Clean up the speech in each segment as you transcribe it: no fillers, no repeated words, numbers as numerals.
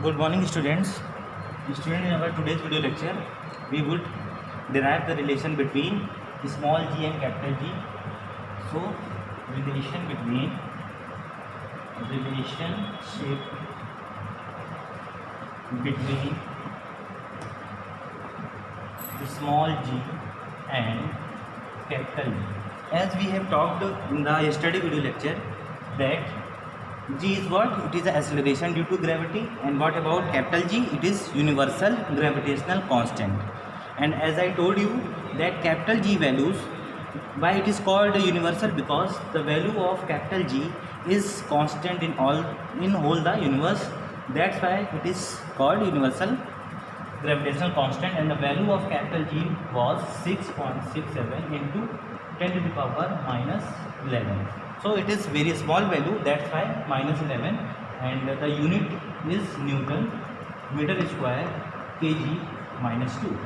Good morning, students. In our today's video lecture, we would derive the relation between small g and capital G. So, relationship between small g and capital G. As we have talked in the yesterday video lecture, that g is what? It is the acceleration due to gravity. And what about capital G? It is universal gravitational constant. And as I told you that capital G values, why it is called universal? Because the value of capital G is constant in whole the universe. That's why it is called universal gravitational constant, and the value of capital G was 6.67 into 10 to the power minus 11. So it is very small value, that's why minus 11, and the unit is Newton meter square kg minus 2.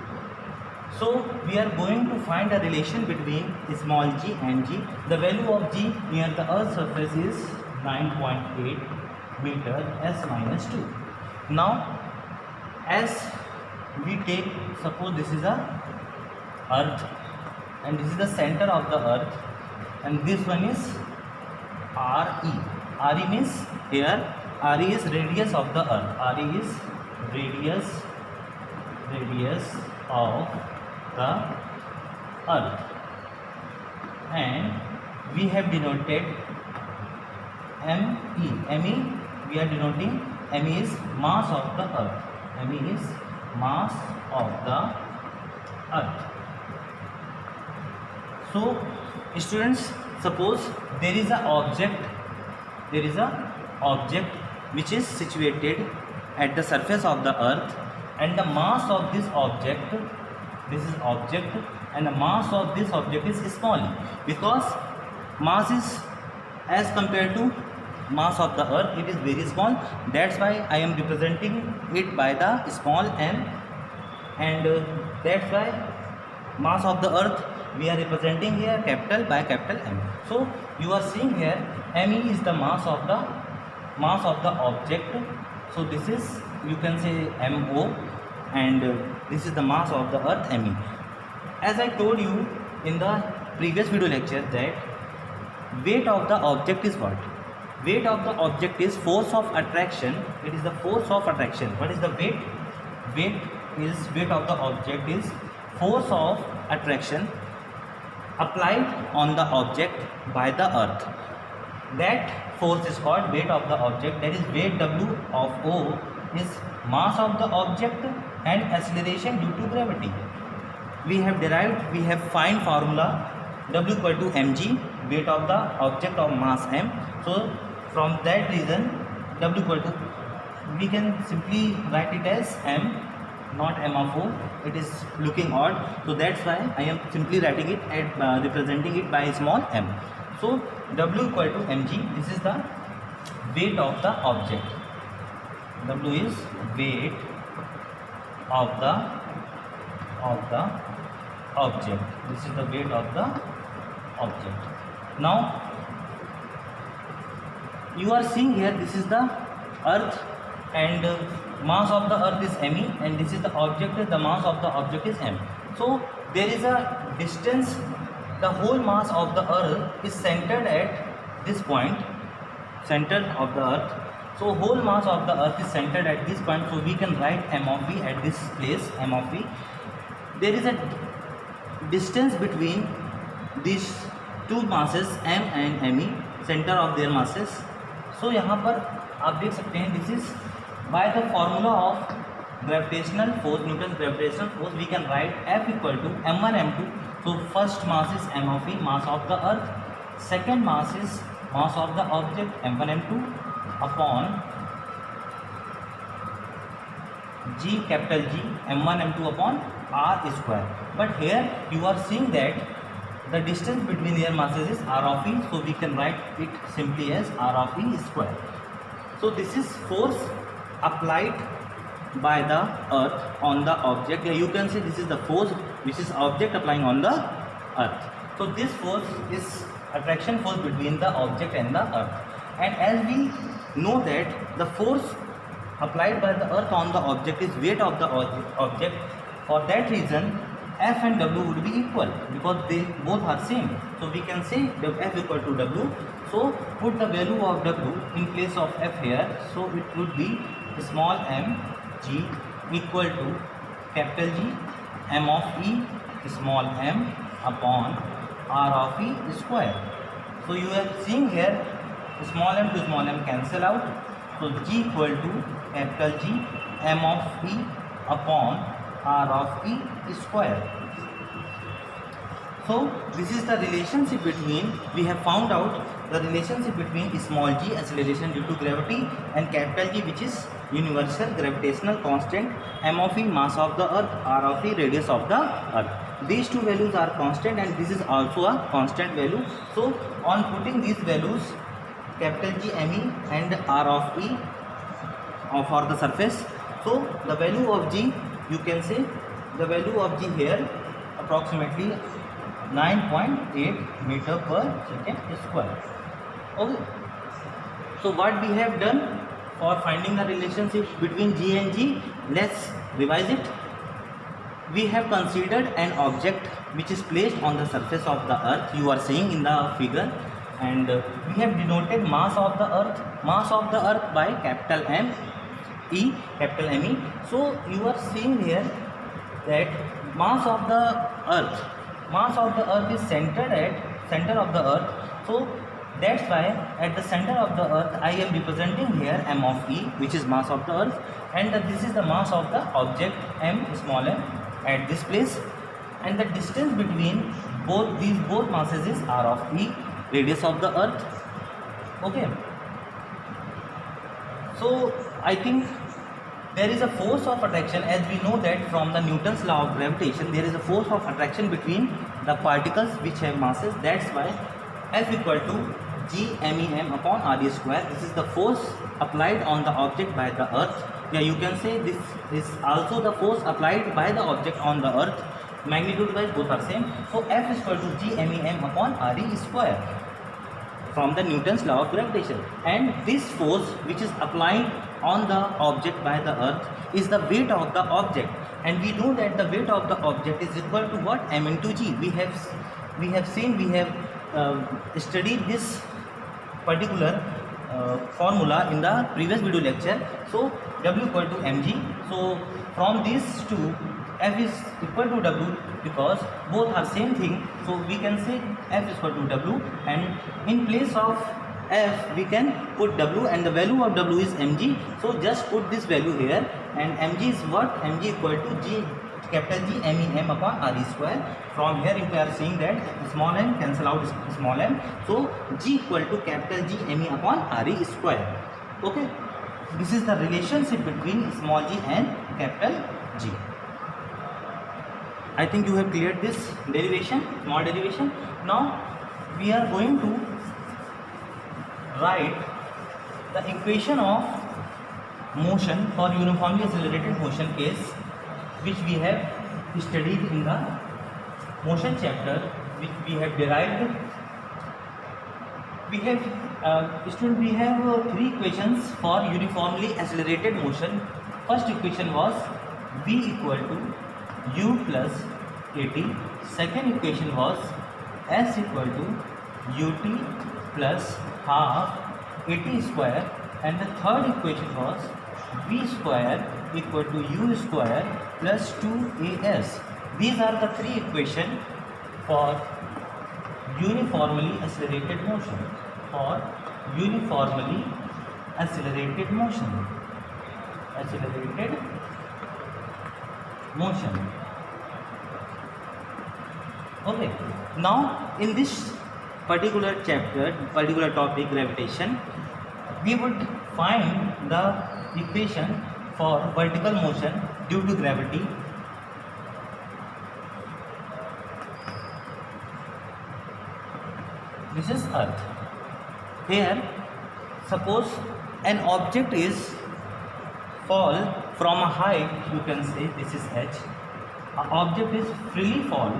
So we are going to find a relation between small g and g. The value of g near the earth's surface is 9.8 meter s minus 2. Now as we take, suppose this is a earth and this is the center of the earth, and this one is RE. RE means here RE is radius of the earth. RE is radius of the earth, and we have denoted ME. ME we are denoting, ME is mass of the earth. ME is mass of the earth. So students, suppose there is a object which is situated at the surface of the earth, and the mass of this object, this is object, and the mass of this object is small, because mass is, as compared to mass of the earth, it is very small. That's why I am representing it by the small m, and that's why mass of the earth we are representing here capital by capital M. So you are seeing here ME is the mass of the object. So this is, you can say, MO, and this is the mass of the earth, ME. As I told you in the previous video lecture that weight of the object is what? Weight of the object is force of attraction. It is the force of attraction. What is the weight? Weight of the object is force of attraction applied on the object by the earth. That force is called weight of the object. That is, weight W of O is mass of the object and acceleration due to gravity. We have find formula W equal to mg, weight of the object of mass m. So from that reason, W equal to, we can simply write it as m, not m of O. It is looking odd, so that's why I am simply writing it at representing it by small m. So W equal to mg. This is the weight of the object. W is weight of the object. This is the weight of the object. Now you are seeing here, this is the earth, and mass of the earth is ME, and this is the object, the mass of the object is M. So there is a distance. The whole mass of the earth is centered at this point, center of the earth. So whole mass of the earth is centered at this point, so we can write M of V at this place, M of V. There is a distance between these two masses, M and ME, center of their masses. So यहाँ पर आप देख सकते हैं, this is by the formula of gravitational force, Newton's gravitational force, we can write F equal to m1 m2. So first mass is M of V, mass of the earth. Second mass is mass of the object, m1 m2, upon G, capital G, m1 m2 upon r square. But here you are seeing that the distance between their masses is r of E, so we can write it simply as r of E square. So this is force applied by the earth on the object. You can say this is the force which is object applying on the earth. So this force is attraction force between the object and the earth. And as we know that the force applied by the earth on the object is weight of the object. For that reason F and W would be equal because they both are same. So we can say F equal to W. So put the value of W in place of F here. So it would be small m G equal to capital G m of E small m upon R of E square. So you are seeing here small m to small m cancel out. So G equal to capital G m of E upon R of E square. So this is the relationship between, we have found out the relationship between small g acceleration due to gravity and capital G, which is universal gravitational constant, m of E mass of the earth, R of E radius of the earth. These two values are constant and this is also a constant value. So on putting these values capital G m E and R of E for the surface, so the value of G, you can say the value of G here approximately 9.8 meter per second square. Okay. So what we have done for finding the relationship between G and G, let's revise it. We have considered an object which is placed on the surface of the earth, you are seeing in the figure, and we have denoted mass of the earth by capital M E, capital M E. So you are seeing here that mass of the earth is centered at center of the earth. So that's why at the center of the earth I am representing here m of E, which is mass of the earth, and this is the mass of the object m small m at this place, and the distance between both masses is R of E, radius of the earth. Okay. So I think there is a force of attraction, as we know that from the Newton's law of gravitation, there is a force of attraction between the particles which have masses. That's why F equal to G m E m upon R E square. This is the force applied on the object by the earth. Yeah, you can say this is also the force applied by the object on the earth. Magnitude wise both are same. So F is equal to G m E m upon R E square from the Newton's law of gravitation. And this force which is applied on the object by the earth is the weight of the object, and we know that the weight of the object is equal to what? M into G. We have studied this particular formula in the previous video lecture. So W equal to mg. So from these two, F is equal to W because both are same thing. So we can say F is equal to W, and in place of F we can put W, and the value of W is mg. So just put this value here, and mg is what? Mg equal to G capital G m E m upon R E square. From here if we are seeing that small m cancel out small m, so G equal to capital G m E upon R E square. Okay, this is the relationship between small g and capital G. I think you have cleared this derivation, small derivation. Now we are going to write the equation of motion for uniformly accelerated motion case, which we have studied in the motion chapter, which we have derived. We have we have three equations for uniformly accelerated motion. First equation was v equal to u plus at. Second equation was s equal to ut plus half at square, and the third equation was v square equal to u square plus 2as. These are the three equations for uniformly accelerated motion. For uniformly accelerated motion. Okay. Now in this particular chapter, particular topic, gravitation, we would find the equation for vertical motion due to gravity. This is Earth. Here, suppose an object is fall from a height, you can say this is h. An object is freely fall.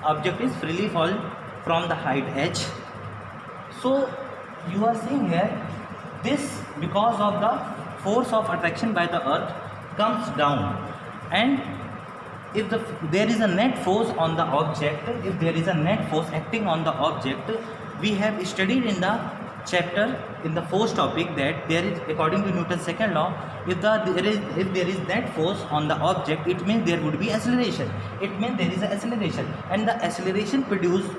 Object is freely fall from the height h. So you are seeing here, this because of the force of attraction by the earth comes down, and if there is a net force on the object, if there is a net force acting on the object, we have studied in the chapter in the fourth topic that there is, according to Newton's second law, if there is net force on the object, it means there would be acceleration. It means there is an acceleration, and the acceleration produced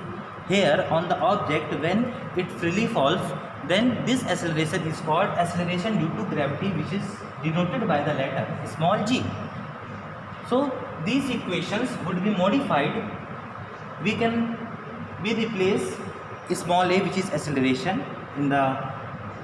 here on the object when it freely falls, then this acceleration is called acceleration due to gravity, which is denoted by the letter small g. So these equations would be modified. We replace small a, which is acceleration in the,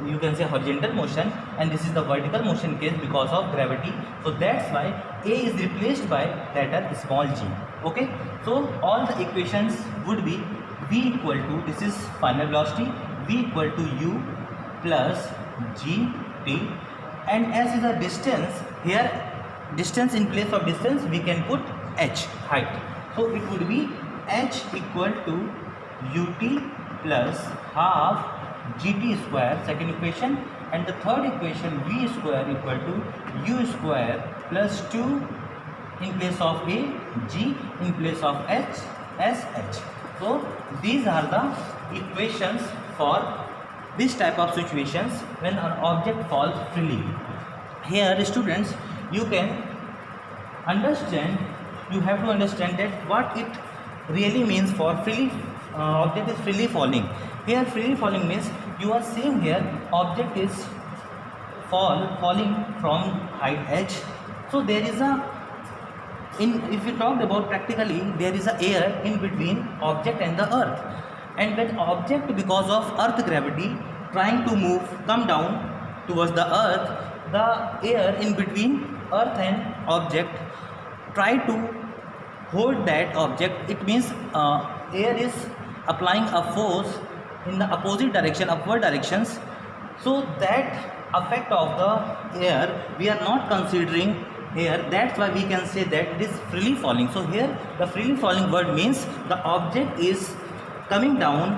you can say, horizontal motion, and this is the vertical motion case because of gravity. So that's why a is replaced by letter small g. Okay, so all the equations would be v equal to, this is final velocity, v equal to u plus g t, and as is the distance here, distance in place of distance we can put h, height. So it would be h equal to ut plus half gt square, second equation, and the third equation v square equal to u square plus 2 in place of a, g in place of h as h. So these are the equations for this type of situations when an object falls freely. Here students, you can understand, you have to understand that what it really means for freely object is freely falling. Here freely falling means you are seeing here object is falling from height h. So there is a, if we talked about practically, there is a air in between object and the earth, and when object because of earth gravity trying to move, come down towards the earth, the air in between earth and object try to hold that object. It means air is applying a force in the opposite direction, upward directions. So that effect of the air we are not considering here. That's why we can say that it is freely falling. So here the freely falling word means the object is coming down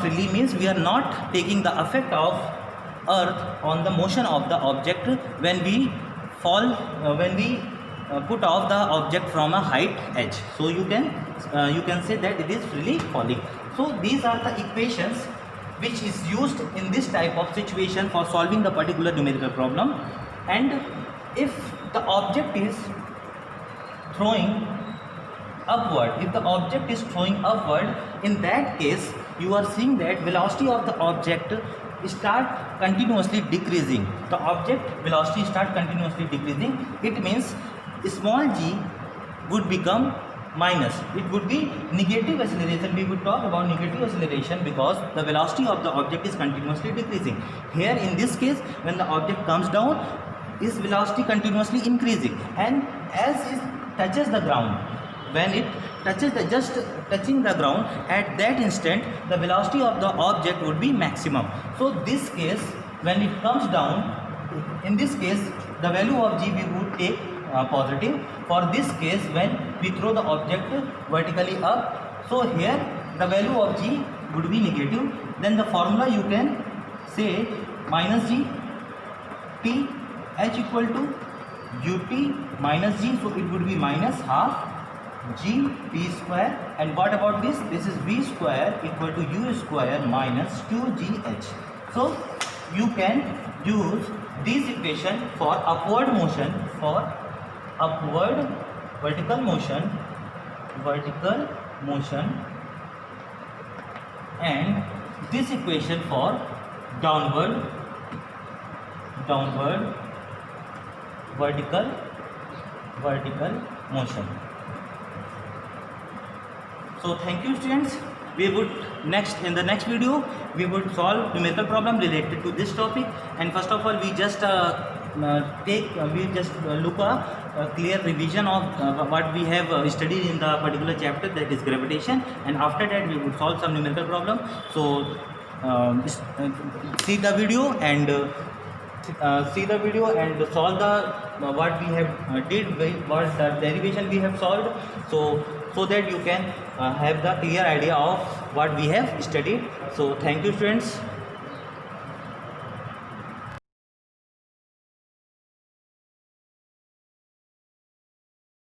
freely, means we are not taking the effect of earth on the motion of the object when we fall, when we put off the object from a height h. So you can say that it is freely falling. So these are the equations which is used in this type of situation for solving the particular numerical problem. And if the object is throwing upward, if the object is throwing upward, in that case you are seeing that velocity of the object start continuously decreasing. The object velocity start continuously decreasing. It means small g would become minus. It would be negative acceleration. We would talk about negative acceleration because the velocity of the object is continuously decreasing. Here in this case, when the object comes down, its velocity continuously increasing, and as it touches the ground, when it touches just touching the ground, at that instant the velocity of the object would be maximum. So this case, when it comes down, in this case the value of g we would take positive. For this case, when we throw the object vertically up, so here the value of g would be negative. Then the formula you can say minus g t h equal to ut minus g, so it would be minus half g t square. And what about this? This is v square equal to u square minus 2gh. So you can use this equation for upward motion, for upward vertical motion, and this equation for downward vertical motion. So thank you students. We would in the next video we would solve numerical problem related to this topic. And first of all, we just look a clear revision of what we have studied in the particular chapter, that is gravitation, and after that we would solve some numerical problem. So see the video and solve the what we have what the derivation we have solved. So so that you can have the clear idea of what we have studied. So thank you, students.